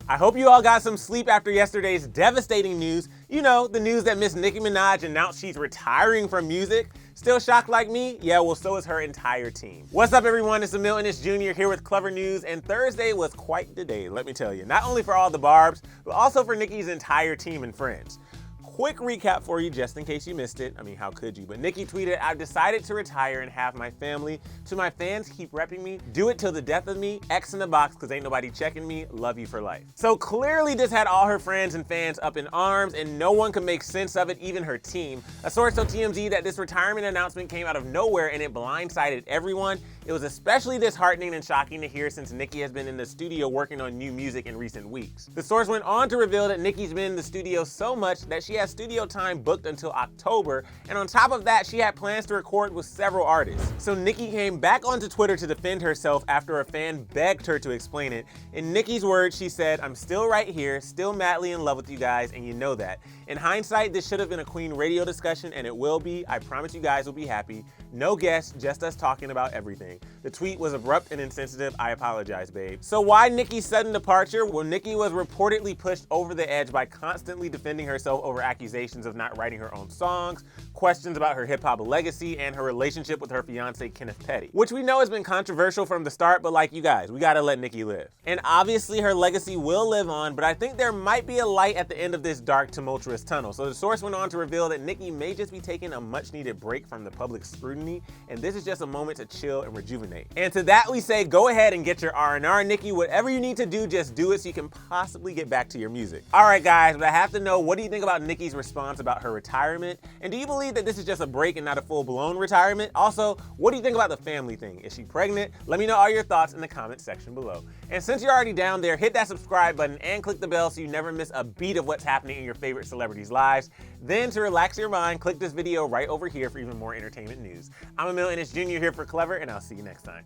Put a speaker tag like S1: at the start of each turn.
S1: I hope you all got some sleep after yesterday's devastating news. You know, the news that Miss Nicki Minaj announced she's retiring from music. Still shocked like me? Yeah, well, so is her entire team. What's up, everyone? It's Emile Ennis Jr. here with Clevver News, and Thursday was quite the day, let me tell you. Not only for all the Barbs, but also for Nicki's entire team and friends. Quick recap for you, just in case you missed it. I mean, how could you? But Nicki tweeted, "I've decided to retire and have my family. To my fans, keep repping me. Do it till the death of me. X in the box, cause ain't nobody checking me. Love you for life." So clearly this had all her friends and fans up in arms, and no one could make sense of it, even her team. A source told TMZ that this retirement announcement came out of nowhere and it blindsided everyone. It was especially disheartening and shocking to hear since Nicki has been in the studio working on new music in recent weeks. The source went on to reveal that Nicki's been in the studio so much that she has studio time booked until October, and on top of that, she had plans to record with several artists. So Nicki came back onto Twitter to defend herself after a fan begged her to explain it. In Nicki's words, she said, "I'm still right here, still madly in love with you guys, and you know that. In hindsight, this should have been a Queen radio discussion, and it will be. I promise you guys will be happy. No guests, just us talking about everything." The tweet was abrupt and insensitive. I apologize, babe. So why Nicki's sudden departure? Well, Nicki was reportedly pushed over the edge by constantly defending herself over accusations of not writing her own songs, questions about her hip-hop legacy, and her relationship with her fiance Kenneth Petty, which we know has been controversial from the start, but like you guys, we gotta let Nicki live. And obviously her legacy will live on, but I think there might be a light at the end of this dark, tumultuous tunnel. So the source went on to reveal that Nicki may just be taking a much-needed break from the public scrutiny, and this is just a moment to chill and rejuvenate. And to that we say, go ahead and get your R&R, Nicki. Whatever you need to do, just do it so you can possibly get back to your music. All right, guys, but I have to know, what do you think about Nicki's response about her retirement? And do you believe that this is just a break and not a full-blown retirement? Also, what do you think about the family thing? Is she pregnant? Let me know all your thoughts in the comment section below. And since you're already down there, hit that subscribe button and click the bell so you never miss a beat of what's happening in your favorite celebrities' lives. Then, to relax your mind, click this video right over here for even more entertainment news. I'm Emile Ennis Jr. here for Clevver, and I'll see you next time.